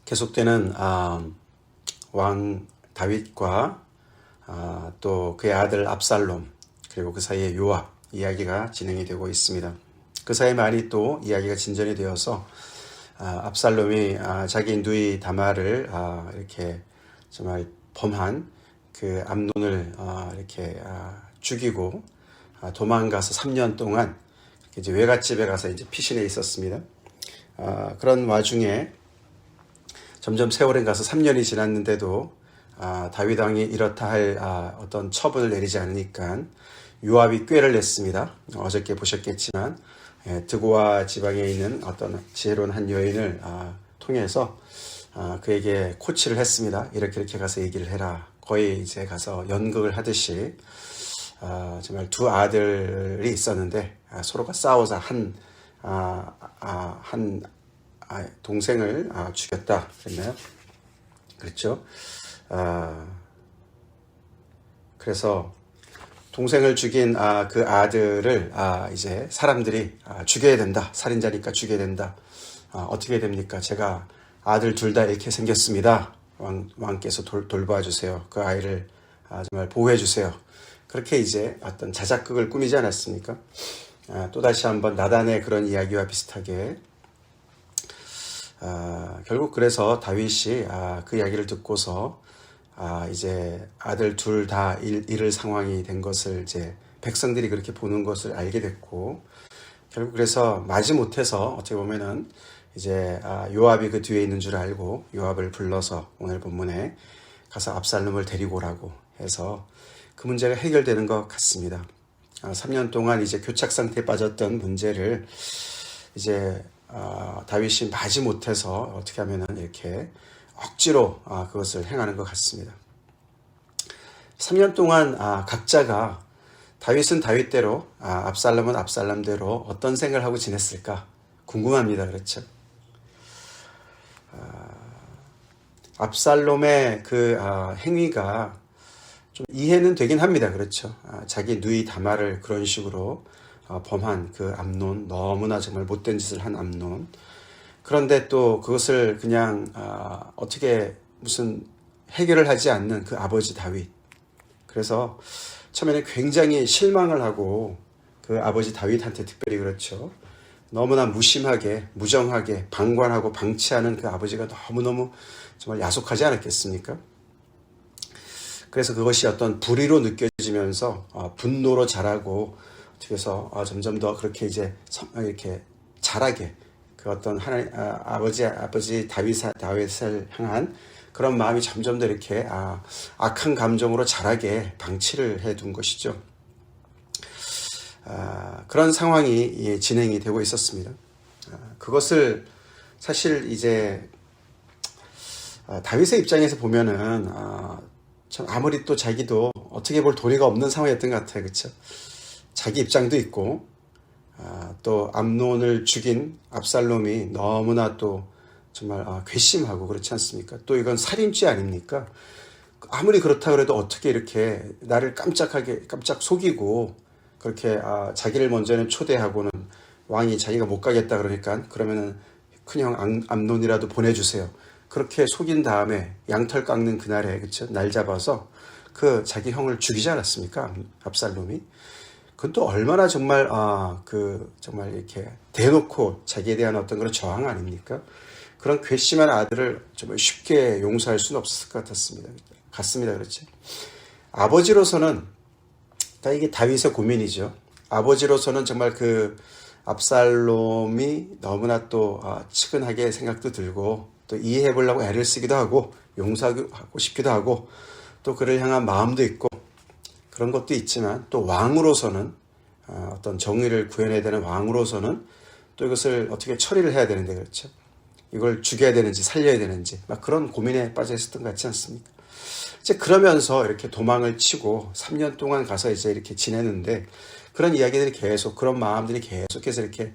계속되는 왕 다윗과 또 그의 아들 압살롬 그리고 그 사이에 요압 이야기가 진행이 되고 있습니다. 그 사이에 많이 또 이야기가 진전이 되어서 압살롬이 자기 누이 다말을 이렇게 정말 범한 그 암논을 이렇게 죽이고 도망가서 3년 동안 이제 외갓집에 가서 이제 피신해 있었습니다. 그런 와중에 점점 세월이 가서 3년이 지났는데도 다윗 왕이 이렇다 할 어떤 처분을 내리지 않으니까 요압이 꾀를 냈습니다. 어저께 보셨겠지만 드고아 지방에 있는 어떤 지혜로운 한 여인을 통해서 그에게 코치를 했습니다. 이렇게 가서 얘기를 해라. 거의 이제 가서 연극을 하듯이 정말 두 아들이 있었는데 서로가 싸워서 한 동생을 죽였다 그랬나요? 그렇죠. 그래서 동생을 죽인 그 아들을 이제 사람들이 죽여야 된다. 살인자니까 죽여야 된다. 어떻게 됩니까? 제가 아들 둘 다 이렇게 생겼습니다. 왕께서 돌봐 주세요. 그 아이를 정말 보호해 주세요. 그렇게 이제 어떤 자작극을 꾸미지 않았습니까? 또다시 한번 나단의 그런 이야기와 비슷하게 결국 그래서 다윗이 그 이야기를 듣고서 이제 아들 둘 다 잃을 상황이 된 것을 이제 백성들이 그렇게 보는 것을 알게 됐고 결국 그래서 마지못해서 어떻게 보면은 이제 요압이 그 뒤에 있는 줄 알고 요압을 불러서 오늘 본문에 가서 압살롬을 데리고 오라고 해서 그 문제가 해결되는 것 같습니다. 3년 동안 이제 교착 상태에 빠졌던 문제를 이제 다윗이 마지못해서 어떻게 하면은 이렇게 억지로 그것을 행하는 것 같습니다. 3년 동안 각자가 다윗은 다윗대로 압살롬은 압살롬대로 어떤 생각을 하고 지냈을까 궁금합니다. 그렇죠? 압살롬의 그 행위가 좀 이해는 되긴 합니다. 그렇죠? 자기 누이 다말을 그런 식으로 범한 그 암논, 너무나 정말 못된 짓을 한 암논. 그런데 또 그것을 그냥 어떻게 무슨 해결을 하지 않는 그 아버지 다윗. 그래서 처음에는 굉장히 실망을 하고 그 아버지 다윗한테 특별히 그렇죠. 너무나 무심하게 무정하게 방관하고 방치하는 그 아버지가 너무너무 정말 야속하지 않았겠습니까? 그래서 그것이 어떤 불의로 느껴지면서 분노로 자라고 어떻게 해서 점점 더 그렇게 이제 이렇게 자라게 그 어떤 하나님 아버지 다윗을 향한 그런 마음이 점점 더 이렇게 악한 감정으로 자라게 방치를 해둔 것이죠. 그런 상황이 진행이 되고 있었습니다. 그것을 사실 이제 다윗의 입장에서 보면은 참 아무리 또 자기도 어떻게 볼 도리가 없는 상황이었던 것 같아요. 그렇죠? 자기 입장도 있고 또 암논을 죽인 압살롬이 너무나 또 정말 괘씸하고 그렇지 않습니까? 또 이건 살인죄 아닙니까? 아무리 그렇다 그래도 어떻게 이렇게 나를 깜짝 속이고 그렇게 자기를 먼저는 초대하고는 왕이 자기가 못 가겠다 그러면은 큰형 암논이라도 보내주세요. 그렇게 속인 다음에 양털 깎는 그날에 그쵸? 날 잡아서 그 자기 형을 죽이지 않았습니까? 압살롬이. 그건 또 얼마나 정말 정말 이렇게 대놓고 자기에 대한 어떤 그런 저항 아닙니까? 그런 괘씸한 아들을 정말 쉽게 용서할 수는 없었을 것 같습니다. 그렇죠? 아버지로서는 다 이게 다윗의 고민이죠. 아버지로서는 정말 그 압살롬이 너무나 또 측은하게 생각도 들고 또 이해해 보려고 애를 쓰기도 하고 용서하고 싶기도 하고 또 그를 향한 마음도 있고 그런 것도 있지만 또 왕으로서는 어떤 정의를 구현해야 되는 왕으로서는 또 이것을 어떻게 처리를 해야 되는데 그렇죠. 이걸 죽여야 되는지 살려야 되는지 막 그런 고민에 빠져 있었던 것 같지 않습니까? 이제 그러면서 이렇게 도망을 치고 3년 동안 가서 이제 이렇게 지내는데 그런 이야기들이 계속 그런 마음들이 계속해서 이렇게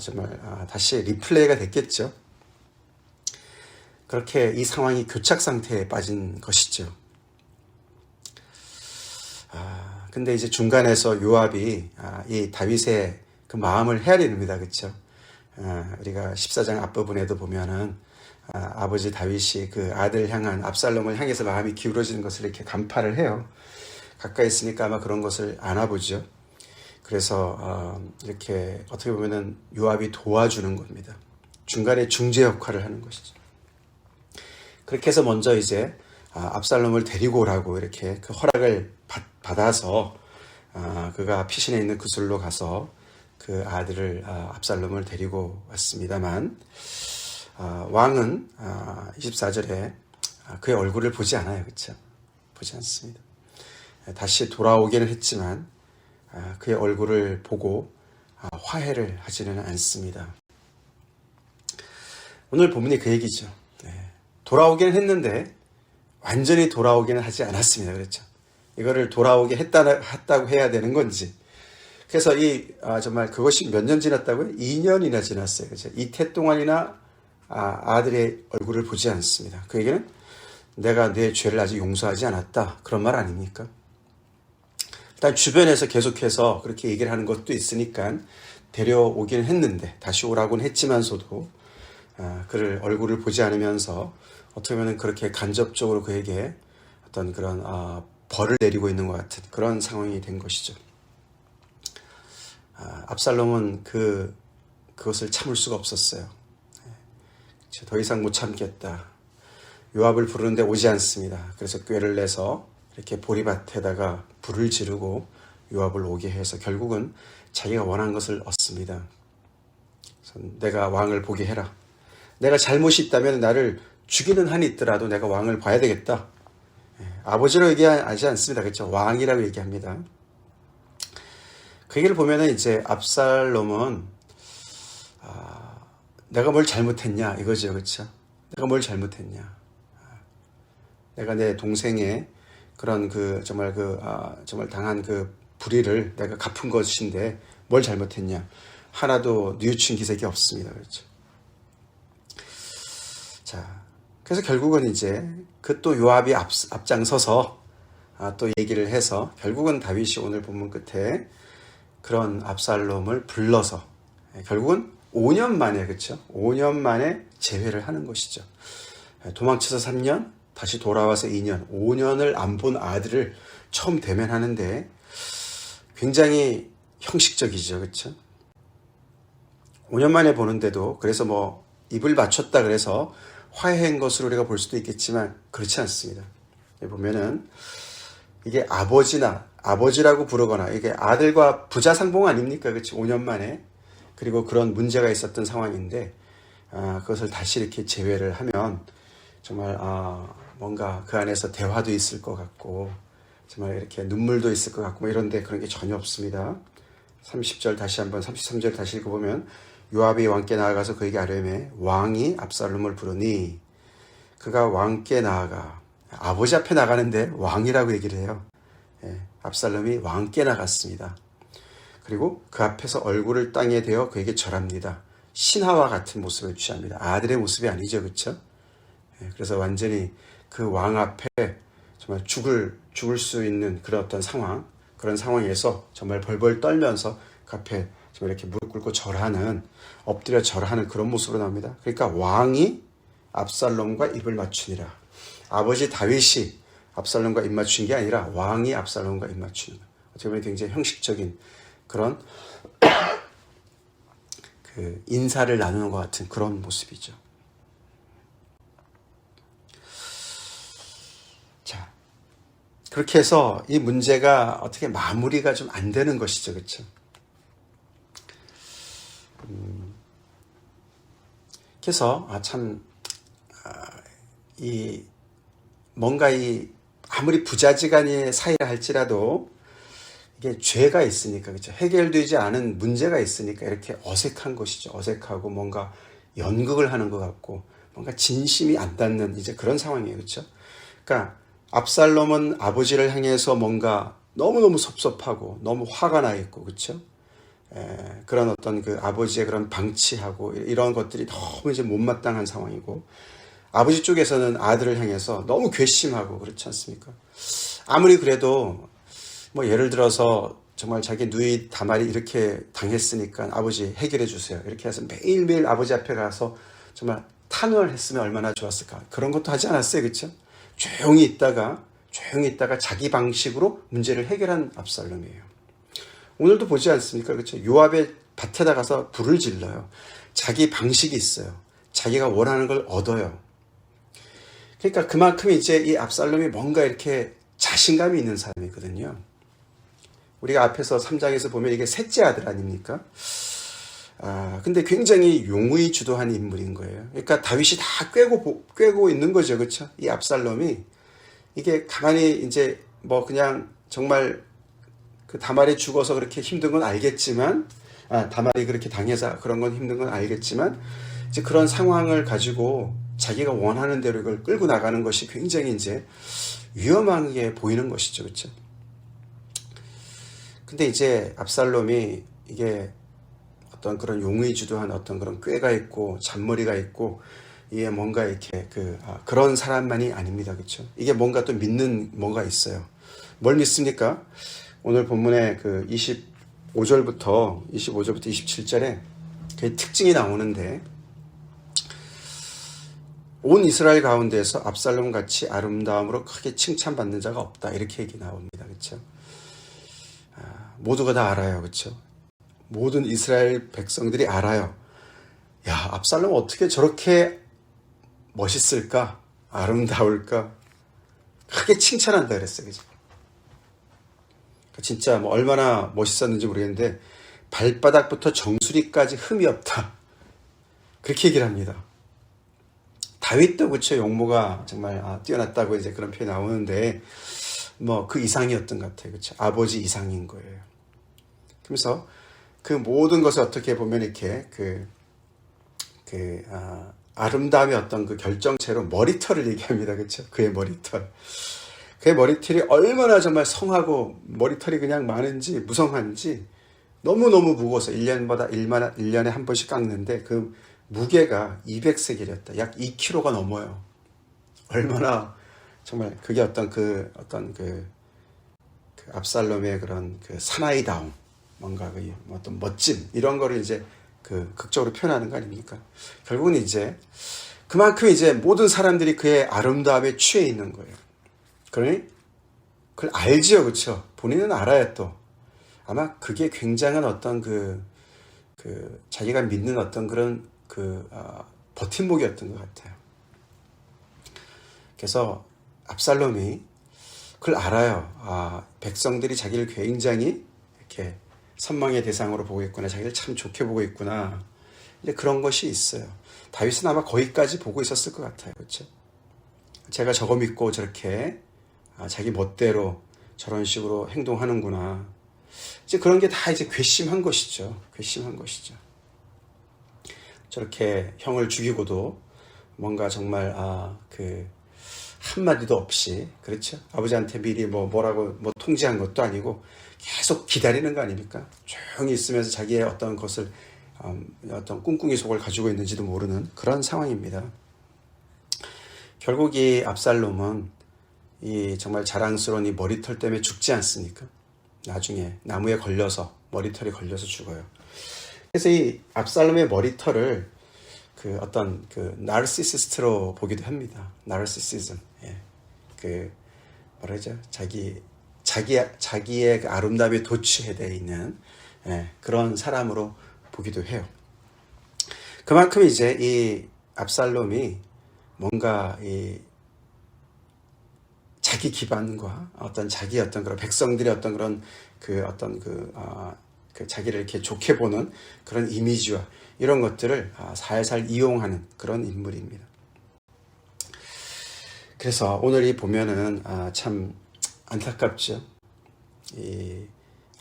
정말 다시 리플레이가 됐겠죠. 그렇게 이 상황이 교착 상태에 빠진 것이죠. 근데 이제 중간에서 요압이 이 다윗의 그 마음을 헤아립니다. 그렇죠? 우리가 14장 앞부분에도 보면은 아버지 다윗이 그 아들 향한 압살롬을 향해서 마음이 기울어지는 것을 이렇게 간파를 해요. 가까이 있으니까 아마 그런 것을 아나 보죠. 그래서 이렇게 어떻게 보면은 요압이 도와주는 겁니다. 중간에 중재 역할을 하는 것이죠. 그렇게 해서 먼저 이제 압살롬을 데리고 오라고 이렇게 그 허락을 받아서 그가 피신해 있는 그술로 가서 그 아들을 압살롬을 데리고 왔습니다만 왕은 24절에 그의 얼굴을 보지 않아요. 그렇죠? 보지 않습니다. 다시 돌아오기는 했지만 그의 얼굴을 보고 화해를 하지는 않습니다. 오늘 본문이 그 얘기죠. 돌아오기는 했는데 완전히 돌아오기는 하지 않았습니다. 그렇죠? 이거를 돌아오게 했다고 해야 되는 건지. 그래서 정말 그것이 몇 년 지났다고요? 2년이나 지났어요. 그렇죠? 이태 동안이나 아들의 얼굴을 보지 않습니다. 그 얘기는 내가 내 죄를 아직 용서하지 않았다. 그런 말 아닙니까? 일단 주변에서 계속해서 그렇게 얘기를 하는 것도 있으니까 데려오긴 했는데 다시 오라고는 했지만서도 그를 얼굴을 보지 않으면서 어떻게 보면 그렇게 간접적으로 그에게 어떤 그런 벌을 내리고 있는 것 같은 그런 상황이 된 것이죠. 압살롬은 그것을 참을 수가 없었어요. 더 이상 못 참겠다. 요압을 부르는데 오지 않습니다. 그래서 꾀를 내서 이렇게 보리밭에다가 불을 지르고 요압을 오게 해서 결국은 자기가 원한 것을 얻습니다. 내가 왕을 보게 해라. 내가 잘못이 있다면 나를 죽이는 한이 있더라도 내가 왕을 봐야 되겠다. 아버지로 얘기하지 않습니다. 그렇죠? 왕이라고 얘기합니다. 그 얘기를 보면은 이제 압살롬은 내가 뭘 잘못했냐 이거죠. 그렇죠? 내가 뭘 잘못했냐. 내가 내 동생의 그런 정말 당한 그 불의를 내가 갚은 것인데 뭘 잘못했냐. 하나도 뉘우친 기색이 없습니다. 그렇죠? 자, 그래서 결국은 이제 그 또 요압이 앞장서서 또 얘기를 해서 결국은 다윗이 오늘 본문 끝에 그런 압살롬을 불러서 결국은 5년 만에, 그렇죠? 5년 만에 재회를 하는 것이죠. 도망쳐서 3년, 다시 돌아와서 2년, 5년을 안 본 아들을 처음 대면하는데 굉장히 형식적이죠. 그렇죠? 5년 만에 보는데도 그래서 뭐 입을 맞췄다 그래서 화해한 것으로 우리가 볼 수도 있겠지만 그렇지 않습니다. 보면은 이게 아버지라고 부르거나 이게 아들과 부자상봉 아닙니까? 그렇지? 5년 만에. 그리고 그런 문제가 있었던 상황인데 그것을 다시 이렇게 재회를 하면 정말 뭔가 그 안에서 대화도 있을 것 같고 정말 이렇게 눈물도 있을 것 같고 뭐 이런데 그런 게 전혀 없습니다. 30절 다시 한번 33절 다시 읽어보면 요압이 왕께 나아가서 그에게 아뢰매 왕이 압살롬을 부르니 그가 왕께 나아가 아버지 앞에 나가는데 왕이라고 얘기를 해요. 압살롬이 왕께 나갔습니다. 그리고 그 앞에서 얼굴을 땅에 대어 그에게 절합니다. 신하와 같은 모습을 취합니다. 아들의 모습이 아니죠. 그렇죠? 그래서 완전히 그 왕 앞에 정말 죽을 수 있는 그런 어떤 상황, 그런 상황에서 정말 벌벌 떨면서 그 앞에 정말 이렇게 무릎 꿇고 절하는, 엎드려 절하는 그런 모습으로 나옵니다. 그러니까 왕이 압살롬과 입을 맞추니라. 아버지 다윗이 압살롬과 입 맞춘 게 아니라 왕이 압살롬과 입 맞추는 것. 어떻게 보면 굉장히 형식적인 그런 그 인사를 나누는 것 같은 그런 모습이죠. 자, 그렇게 해서 이 문제가 어떻게 마무리가 좀 안 되는 것이죠. 그렇죠? 그래서 뭔가 아무리 부자지간의 사이라 할지라도 이게 죄가 있으니까, 그렇죠? 해결되지 않은 문제가 있으니까 이렇게 어색한 것이죠. 어색하고 뭔가 연극을 하는 것 같고 뭔가 진심이 안 닿는 이제 그런 상황이에요. 그렇죠? 그러니까 압살롬은 아버지를 향해서 뭔가 너무너무 섭섭하고 너무 화가 나 있고, 그렇죠? 그런 어떤 그 아버지의 그런 방치하고 이런 것들이 너무 이제 못마땅한 상황이고, 아버지 쪽에서는 아들을 향해서 너무 괘씸하고 그렇지 않습니까? 아무리 그래도 뭐 예를 들어서 정말 자기 누이 다말이 이렇게 당했으니까 아버지 해결해 주세요. 이렇게 해서 매일매일 아버지 앞에 가서 정말 탄원을 했으면 얼마나 좋았을까. 그런 것도 하지 않았어요. 그렇죠? 조용히 있다가 자기 방식으로 문제를 해결한 압살롬이에요. 오늘도 보지 않습니까? 그렇죠? 요압의 밭에다 가서 불을 질러요. 자기 방식이 있어요. 자기가 원하는 걸 얻어요. 그러니까 그만큼 이제 이 압살롬이 뭔가 이렇게 자신감이 있는 사람이거든요. 우리가 앞에서 3장에서 보면 이게 셋째 아들 아닙니까? 근데 굉장히 용의 주도한 인물인 거예요. 그러니까 다윗이 다 꿰고 있는 거죠. 그렇죠? 이 압살롬이 이게 가만히 이제 뭐 그냥 정말 그 다말이 죽어서 그렇게 힘든 건 알겠지만, 다말이 그렇게 당해서 그런 건 힘든 건 알겠지만, 이제 그런 상황을 가지고 자기가 원하는 대로 이걸 끌고 나가는 것이 굉장히 이제 위험하게 보이는 것이죠. 그렇죠? 근데 이제 압살롬이 이게 어떤 그런 용의 주도한 어떤 그런 꾀가 있고 잔머리가 있고 이게 뭔가 이렇게 그런 사람만이 아닙니다. 그렇죠? 이게 뭔가 또 믿는 뭐가 있어요. 뭘 믿습니까? 오늘 본문에 그 25절부터 27절에 그 특징이 나오는데, 온 이스라엘 가운데에서 압살롬 같이 아름다움으로 크게 칭찬받는 자가 없다. 이렇게 얘기 나옵니다. 그렇죠? 모두가 다 알아요. 그렇죠? 모든 이스라엘 백성들이 알아요. 야, 압살롬 어떻게 저렇게 멋있을까? 아름다울까? 크게 칭찬한다 그랬어요. 그죠? 진짜 뭐 얼마나 멋있었는지 모르겠는데 발바닥부터 정수리까지 흠이 없다. 그렇게 얘기를 합니다. 다윗도 그렇죠. 용모가 정말 뛰어났다고 이제 그런 표현이 나오는데 뭐 그 이상이었던 것 같아요. 그렇죠? 아버지 이상인 거예요. 그래서 그 모든 것을 어떻게 보면 이렇게 아름다움의 어떤 그 결정체로 머리털을 얘기합니다. 그렇죠? 그의 머리털. 그의 머리털이 얼마나 정말 성하고 머리털이 그냥 많은지 무성한지 너무너무 무거워서 1년에 한 번씩 깎는데 그 무게가 200세겔이었다. 약 2kg가 넘어요. 얼마나 정말 그게 어떤 그 압살롬의 그런 그 사나이다움, 뭔가 그 어떤 멋짐 이런 거를 이제 그 극적으로 표현하는 거 아닙니까? 결국은 이제 그만큼 이제 모든 사람들이 그의 아름다움에 취해 있는 거예요. 그러니 그걸 알지요, 그렇죠? 본인은 알아야 또 아마 그게 굉장한 어떤 자기가 믿는 어떤 그런 버팀목이었던 것 같아요. 그래서 압살롬이 그걸 알아요. 백성들이 자기를 굉장히 이렇게 선망의 대상으로 보고 있구나. 자기를 참 좋게 보고 있구나. 이제 그런 것이 있어요. 다윗은 아마 거기까지 보고 있었을 것 같아요. 그렇죠? 제가 저거 믿고 저렇게 자기 멋대로 저런 식으로 행동하는구나. 이제 그런 게 다 이제 괘씸한 것이죠. 괘씸한 것이죠. 저렇게 형을 죽이고도 뭔가 정말 한마디도 없이, 그렇죠? 아버지한테 미리 뭐라고 통지한 것도 아니고 계속 기다리는 거 아닙니까? 조용히 있으면서 자기의 어떤 것을 어떤 꿍꿍이 속을 가지고 있는지도 모르는 그런 상황입니다. 결국 이 압살롬은 이 정말 자랑스러운 이 머리털 때문에 죽지 않습니까? 나중에 나무에 걸려서 머리털이 걸려서 죽어요. 그래서 이 압살롬의 머리털을 어떤 나르시시스트로 보기도 합니다. 나르시시즘. 예. 뭐라 그러죠? 자기의 그 아름다움에 도취되어 있는 그런 사람으로 보기도 해요. 그만큼 이제 이 압살롬이 뭔가 자기 기반과 자기 그런 백성들의 그런 자기를 이렇게 좋게 보는 그런 이미지와 이런 것들을 살살 이용하는 그런 인물입니다. 그래서 오늘 보면은 참 안타깝죠. 이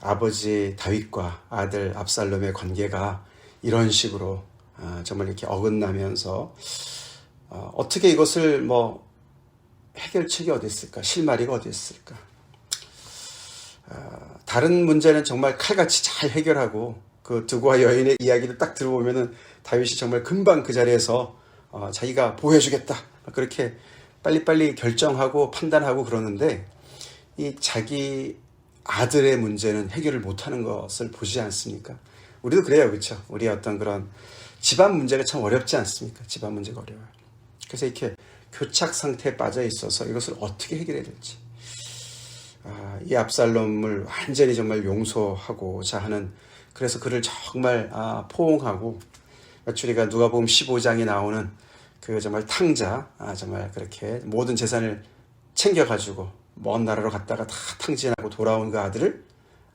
아버지 다윗과 아들 압살롬의 관계가 이런 식으로 정말 이렇게 어긋나면서 어떻게 이것을 해결책이 어디 있을까? 실마리가 어디 있을까? 다른 문제는 정말 칼같이 잘 해결하고 그 드고와 여인의 이야기를 딱 들어보면은 다윗이 정말 금방 그 자리에서 자기가 보호해주겠다 그렇게 빨리빨리 결정하고 판단하고 그러는데 이 자기 아들의 문제는 해결을 못하는 것을 보지 않습니까? 우리도 그래요, 그렇죠? 우리 어떤 그런 집안 문제가 참 어렵지 않습니까? 집안 문제가 어려워요. 그래서 이렇게 교착 상태에 빠져 있어서 이것을 어떻게 해결해야 될지. 이 압살롬을 완전히 정말 용서하고자 하는, 그래서 그를 정말 포옹하고, 우리가 누가복음 15장에 나오는 그 정말 탕자, 정말 그렇게 모든 재산을 챙겨가지고 먼 나라로 갔다가 다 탕진하고 돌아온 그 아들을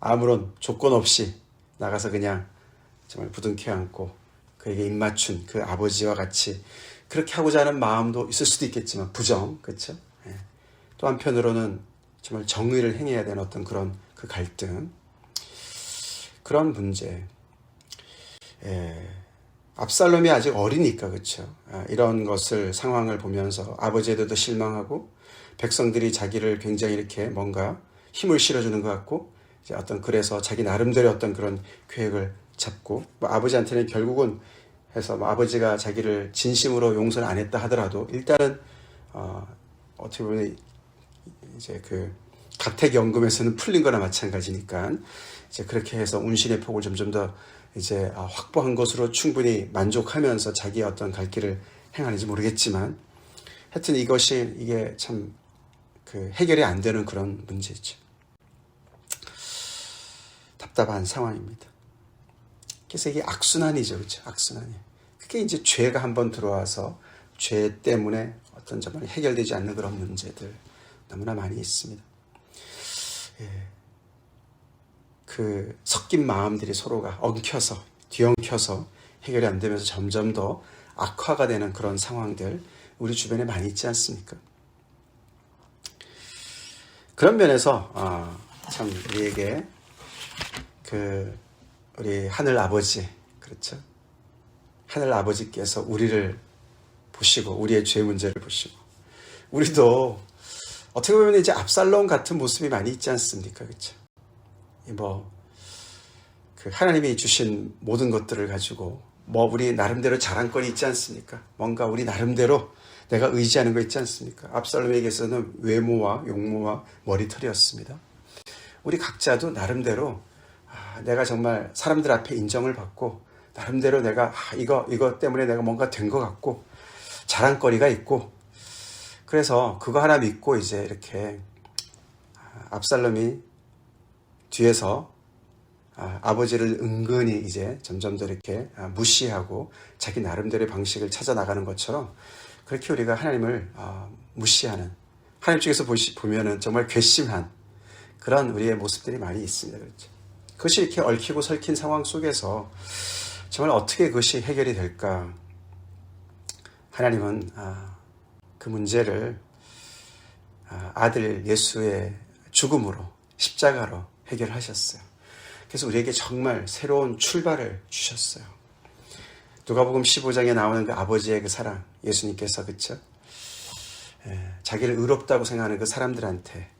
아무런 조건 없이 나가서 그냥 정말 부둥켜 안고 그에게 입맞춘 그 아버지와 같이 그렇게 하고자 하는 마음도 있을 수도 있겠지만 부정, 그렇죠? 또 한편으로는 정말 정의를 행해야 되는 어떤 그런 그 갈등, 그런 문제. 압살롬이 아직 어리니까, 그렇죠? 이런 것을 상황을 보면서 아버지에게도 실망하고 백성들이 자기를 굉장히 이렇게 뭔가 힘을 실어주는 것 같고, 이제 어떤, 그래서 자기 나름대로 어떤 그런 계획을 잡고, 아버지한테는 결국은 해서 아버지가 자기를 진심으로 용서를 안 했다 하더라도 일단은 어떻게 보면 이제 그 가택연금에서는 풀린 거나 마찬가지니까 이제 그렇게 해서 운신의 폭을 점점 더 이제 확보한 것으로 충분히 만족하면서 자기의 어떤 갈 길을 행하는지 모르겠지만, 하여튼 이게 참 그 해결이 안 되는 그런 문제죠. 답답한 상황입니다. 그래서 이게 악순환이죠, 그렇죠? 악순환이. 그게 이제 죄가 한번 들어와서 죄 때문에 어떤 정말 해결되지 않는 그런 문제들 너무나 많이 있습니다. 그 섞인 마음들이 서로가 엉켜서 뒤엉켜서 해결이 안 되면서 점점 더 악화가 되는 그런 상황들 우리 주변에 많이 있지 않습니까? 그런 면에서 참 우리에게 우리 하늘 아버지, 그렇죠? 하늘 아버지께서 우리를 보시고 우리의 죄 문제를 보시고, 우리도 어떻게 보면 이제 압살롬 같은 모습이 많이 있지 않습니까? 그렇죠? 그 하나님이 주신 모든 것들을 가지고 우리 나름대로 자랑거리 있지 않습니까? 뭔가 우리 나름대로 내가 의지하는 거 있지 않습니까? 압살롬에게서는 외모와 용모와 머리털이었습니다. 우리 각자도 나름대로 내가 정말 사람들 앞에 인정을 받고 나름대로 내가 이거 때문에 내가 뭔가 된 것 같고 자랑거리가 있고, 그래서 그거 하나 믿고 이제 이렇게 압살롬이 뒤에서 아버지를 은근히 이제 점점 더 이렇게 무시하고 자기 나름대로의 방식을 찾아 나가는 것처럼, 그렇게 우리가 하나님을 무시하는, 하나님 쪽에서 보면은 정말 괘씸한 그런 우리의 모습들이 많이 있습니다. 그렇죠? 그것이 이렇게 얽히고 설킨 상황 속에서 정말 어떻게 그것이 해결이 될까? 하나님은 그 문제를 아들 예수의 죽음으로, 십자가로 해결하셨어요. 그래서 우리에게 정말 새로운 출발을 주셨어요. 누가복음 15장에 나오는 그 아버지의 그 사랑, 예수님께서, 그쵸? 자기를 의롭다고 생각하는 그 사람들한테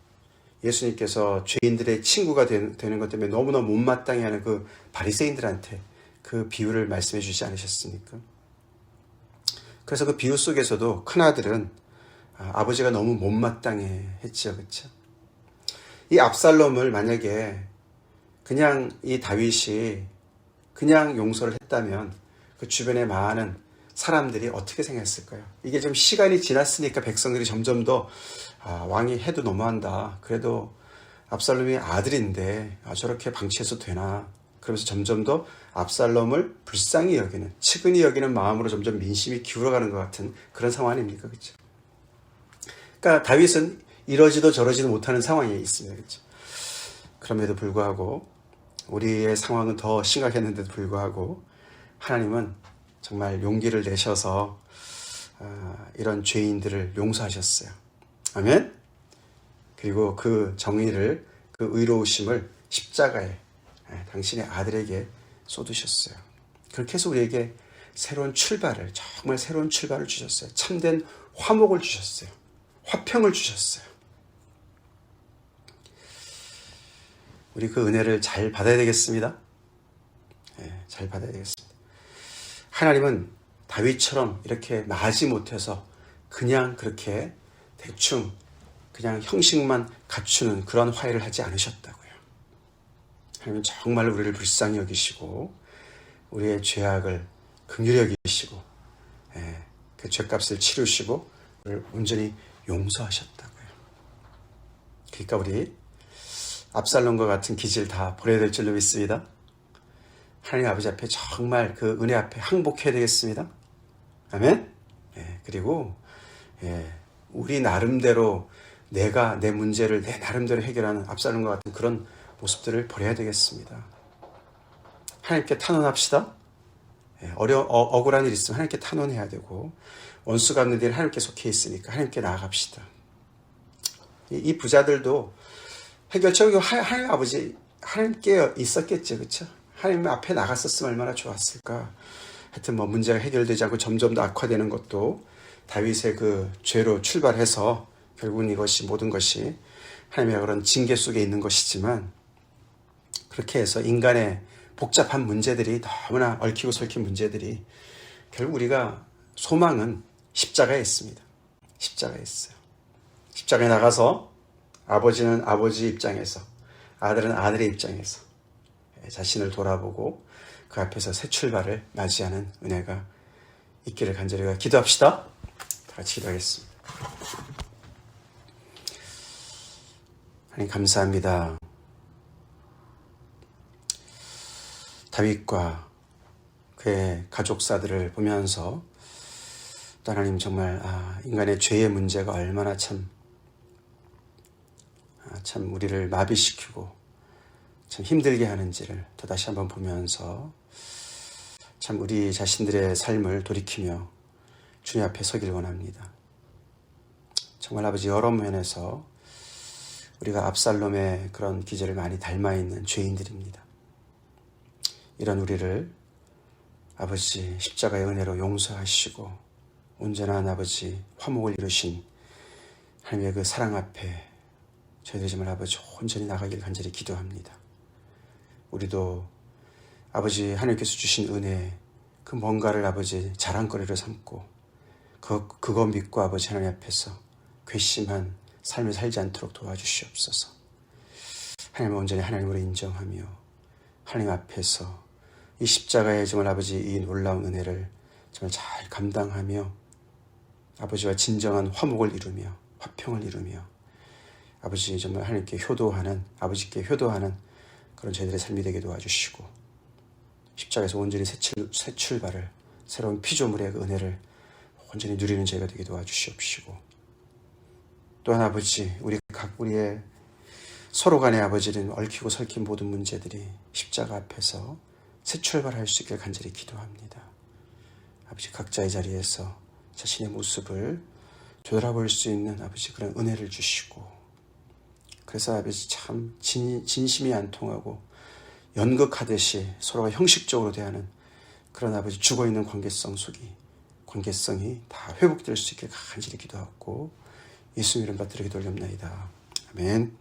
예수님께서 죄인들의 친구가 되는 것 때문에 너무나 못마땅해 하는 그 바리새인들한테 그 비유를 말씀해 주지 않으셨습니까? 그래서 그 비유 속에서도 큰아들은 아버지가 너무 못마땅해 했죠, 그쵸? 이 압살롬을 만약에 그냥 이 다윗이 그냥 용서를 했다면 그 주변의 많은 사람들이 어떻게 생각했을까요? 이게 좀 시간이 지났으니까 백성들이 점점 더 왕이 해도 너무한다. 그래도 압살롬이 아들인데 저렇게 방치해서 되나? 그러면서 점점 더 압살롬을 불쌍히 여기는, 측은히 여기는 마음으로 점점 민심이 기울어가는 것 같은 그런 상황 아닙니까? 그렇죠? 그러니까 다윗은 이러지도 저러지도 못하는 상황에 있습니다. 그렇죠? 그럼에도 불구하고 우리의 상황은 더 심각했는데도 불구하고 하나님은 정말 용기를 내셔서 이런 죄인들을 용서하셨어요. 아멘. 그리고 그 정의를, 그 의로우심을 십자가에 당신의 아들에게 쏟으셨어요. 그렇게 해서 우리에게 새로운 출발을, 정말 새로운 출발을 주셨어요. 참된 화목을 주셨어요. 화평을 주셨어요. 우리 그 은혜를 잘 받아야 되겠습니다. 잘 받아야 되겠습니다. 하나님은 다윗처럼 이렇게 마지 못해서 그냥 그렇게 대충 그냥 형식만 갖추는 그런 화해를 하지 않으셨다고요. 하나님은 정말 우리를 불쌍히 여기시고 우리의 죄악을 긍휼히 여기시고 그 죄값을 치르시고 우리를 온전히 용서하셨다고요. 그러니까 우리 압살롬과 같은 기질 다 버려야 될 줄로 믿습니다. 하나님 아버지 앞에 정말 그 은혜 앞에 항복해야 되겠습니다. 아멘. 그리고 우리 나름대로 내가 내 문제를 내 나름대로 해결하는 압살롬과 같은 그런 모습들을 버려야 되겠습니다. 하나님께 탄원합시다. 억울한 일 있으면 하나님께 탄원해야 되고, 원수 갚는 일 하나님께 속해 있으니까 하나님께 나아갑시다. 이 부자들도 해결책이 하나님 아버지 하나님께 있었겠죠, 그렇죠? 하나님 앞에 나갔었으면 얼마나 좋았을까. 하여튼 뭐 문제가 해결되지 않고 점점 더 악화되는 것도 다윗의 그 죄로 출발해서 결국은 이것이 모든 것이 하나님의 그런 징계 속에 있는 것이지만, 그렇게 해서 인간의 복잡한 문제들이 너무나 얽히고 설킨 문제들이 결국 우리가 소망은 십자가에 있습니다. 십자가에 있어요. 십자가에 나가서 아버지는 아버지 입장에서, 아들은 아들의 입장에서 자신을 돌아보고 그 앞에서 새 출발을 맞이하는 은혜가 있기를 간절히 기도합시다. 다 같이 기도하겠습니다. 하나님 감사합니다. 다윗과 그의 가족사들을 보면서 또 하나님 정말 인간의 죄의 문제가 얼마나 참 우리를 마비시키고 참 힘들게 하는지를 또다시 한번 보면서 참 우리 자신들의 삶을 돌이키며 주님 앞에 서길 원합니다. 정말 아버지 여러 면에서 우리가 압살롬의 그런 기질을 많이 닮아 있는 죄인들입니다. 이런 우리를 아버지 십자가의 은혜로 용서하시고 온전한 아버지 화목을 이루신 하나님의 그 사랑 앞에 저희들이 정말 아버지 온전히 나가길 간절히 기도합니다. 우리도 아버지 하나님께서 주신 은혜 그 뭔가를 아버지 자랑거리로 삼고 그거 믿고 아버지 하나님 앞에서 괘씸한 삶을 살지 않도록 도와주시옵소서. 하나님을 온전히 하나님으로 인정하며 하나님 앞에서 이 십자가의 정말 아버지 이 놀라운 은혜를 정말 잘 감당하며 아버지와 진정한 화목을 이루며 화평을 이루며 아버지 정말 하나님께 효도하는, 아버지께 효도하는 그런 저희들의 삶이 되게 도와주시고 십자가에서 온전히 새 출발을, 새로운 피조물의 그 은혜를 온전히 누리는 저희가 되게 도와주시옵시고, 또한 아버지 우리의 서로 간의 아버지는 얽히고 설킨 모든 문제들이 십자가 앞에서 새 출발할 수 있길 간절히 기도합니다. 아버지 각자의 자리에서 자신의 모습을 되돌아볼 수 있는 아버지 그런 은혜를 주시고, 그래서 아버지 참 진심이 안 통하고 연극하듯이 서로가 형식적으로 대하는 그런 아버지 죽어있는 관계성이 다 회복될 수 있게 간절히 기도하고 예수님 이름 받들어 기도를 올립니다. 아멘.